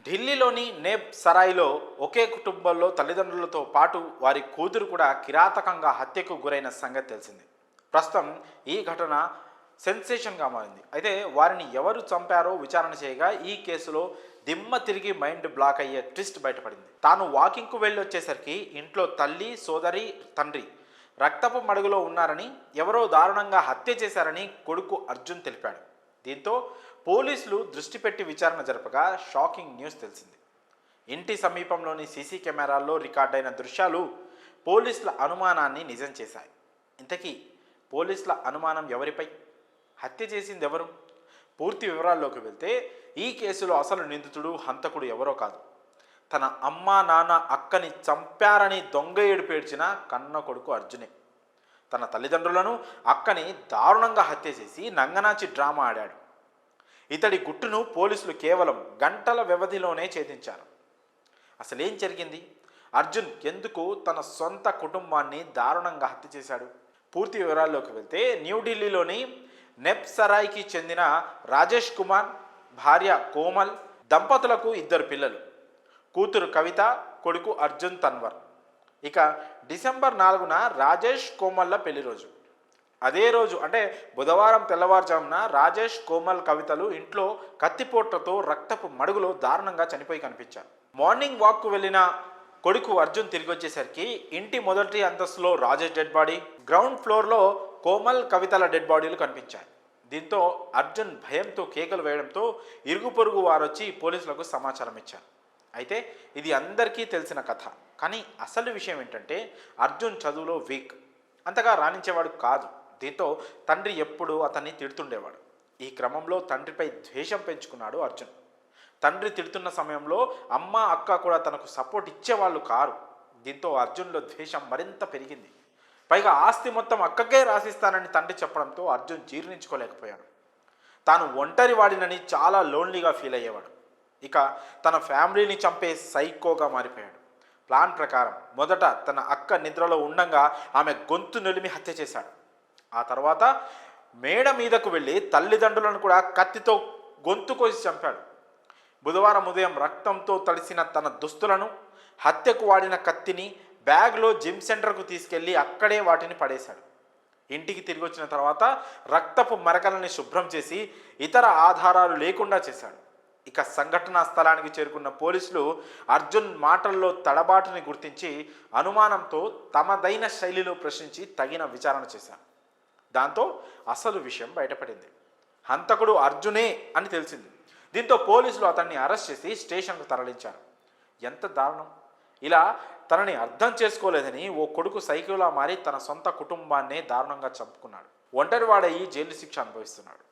ఢిల్లీలోని నేబ్ సరాయ్లో ఒకే కుటుంబంలో తల్లిదండ్రులతో పాటు వారి కూతురు కూడా కిరాతకంగా హత్యకు గురైన సంగతి తెలిసింది. ప్రస్తుతం ఈ ఘటన సెన్సేషన్గా మారింది. అయితే వారిని ఎవరు చంపారో విచారణ చేయగా ఈ కేసులో దిమ్మ తిరిగి మైండ్ బ్లాక్ అయ్యే ట్విస్ట్ బయటపడింది. తాను వాకింగ్కు వెళ్ళి వచ్చేసరికి ఇంట్లో తల్లి, సోదరి, తండ్రి రక్తపు మడుగులో ఉన్నారని, ఎవరో దారుణంగా హత్య చేశారని కొడుకు అర్జున్ తెలిపాడు. దీంతో పోలీసులు దృష్టి పెట్టి విచారణ జరపగా షాకింగ్ న్యూస్ తెలిసింది. ఇంటి సమీపంలోని సీసీ కెమెరాల్లో రికార్డైన దృశ్యాలు పోలీసుల అనుమానాన్ని నిజం చేశాయి. ఇంతకీ పోలీసుల అనుమానం ఎవరిపై? హత్య చేసింది ఎవరు? పూర్తి వివరాల్లోకి వెళ్తే ఈ కేసులో అసలు నిందితుడు, హంతకుడు ఎవరో కాదు, తన అమ్మ, నాన్న, అక్కని చంపారని దొంగ ఏడుపు ఏడ్చిన కన్న కొడుకు అర్జునే. తన తల్లిదండ్రులను, అక్కని దారుణంగా హత్య చేసి నంగనాచి డ్రామా ఆడాడు. ఇతడి గుట్టును పోలీసులు కేవలం గంటల వ్యవధిలోనే ఛేదించారు. అసలేం జరిగింది? అర్జున్ ఎందుకు తన సొంత కుటుంబాన్ని దారుణంగా హత్య చేశాడు? పూర్తి వివరాల్లోకి వెళ్తే న్యూఢిల్లీలోని నెబ్ సరాయ్కి చెందిన రాజేష్ కుమార్, భార్య కోమల్ దంపతులకు 2 పిల్లలు, కూతురు కవిత, కొడుకు అర్జున్ తన్వర్. ఇక డిసెంబర్ 4న రాజేష్ కోమల్ల పెళ్లి రోజు. అదే రోజు అంటే బుధవారం తెల్లవారుజామున రాజేష్, కోమల్, కవితలు ఇంట్లో కత్తిపోట్లతో రక్తపు మడుగులో దారుణంగా చనిపోయి కనిపించారు. మార్నింగ్ వాక్కు వెళ్ళిన కొడుకు అర్జున్ తిరిగి వచ్చేసరికి ఇంటి మొదటి అంతస్తులో రాజేష్ డెడ్ బాడీ, గ్రౌండ్ ఫ్లోర్లో కోమల్, కవితల డెడ్ బాడీలు కనిపించాయి. దీంతో అర్జున్ భయంతో కేకలు వేయడంతో ఇరుగు పొరుగు వారొచ్చి పోలీసులకు సమాచారం ఇచ్చారు. అయితే ఇది అందరికీ తెలిసిన కథ. కానీ అసలు విషయం ఏంటంటే అర్జున్ చదువులో వీక్, అంతగా రాణించేవాడు కాదు. దీంతో తండ్రి ఎప్పుడూ అతన్ని తిడుతుండేవాడు. ఈ క్రమంలో తండ్రిపై ద్వేషం పెంచుకున్నాడు అర్జున్. తండ్రి తిడుతున్న సమయంలో అమ్మ, అక్క కూడా తనకు సపోర్ట్ ఇచ్చేవాళ్ళు కారు. దీంతో అర్జున్లో ద్వేషం మరింత పెరిగింది. పైగా ఆస్తి మొత్తం అక్కకే రాసిస్తానని తండ్రి చెప్పడంతో అర్జున్ జీర్ణించుకోలేకపోయాడు. తాను ఒంటరి వాడినని చాలా లోన్లీగా ఫీల్ అయ్యేవాడు. ఇక తన ఫ్యామిలీని చంపే సైకోగా మారిపోయాడు. ప్లాన్ ప్రకారం మొదట తన అక్క నిద్రలో ఉండంగా ఆమె గొంతు నిలిమి హత్య చేశాడు. ఆ తర్వాత మేడ మీదకు వెళ్ళి తల్లిదండ్రులను కూడా కత్తితో గొంతు కోసి చంపాడు. బుధవారం ఉదయం రక్తంతో తడిసిన తన దుస్తులను, హత్యకు వాడిన కత్తిని బ్యాగ్లో జిమ్ సెంటర్కు తీసుకెళ్లి అక్కడే వాటిని పడేశాడు. ఇంటికి తిరిగి వచ్చిన తర్వాత రక్తపు మరకలని శుభ్రం చేసి ఇతర ఆధారాలు లేకుండా చేశాడు. ఇక సంఘటనా స్థలానికి చేరుకున్న పోలీసులు అర్జున్ మాటల్లో తడబాటుని గుర్తించి అనుమానంతో తమదైన శైలిలో ప్రశ్నించి తగిన విచారణ చేశారు. దాంతో అసలు విషయం బయటపడింది. హంతకుడు అర్జునే అని తెలిసింది. దీంతో పోలీసులు అతన్ని అరెస్ట్ చేసి స్టేషన్కు తరలించారు. ఎంత దారుణం! ఇలా తనని అర్థం చేసుకోలేదని ఓ కొడుకు సైకోలా మారి తన సొంత కుటుంబాన్నే దారుణంగా చంపుకున్నాడు. ఒంటరివాడయి జైలు శిక్ష అనుభవిస్తున్నాడు.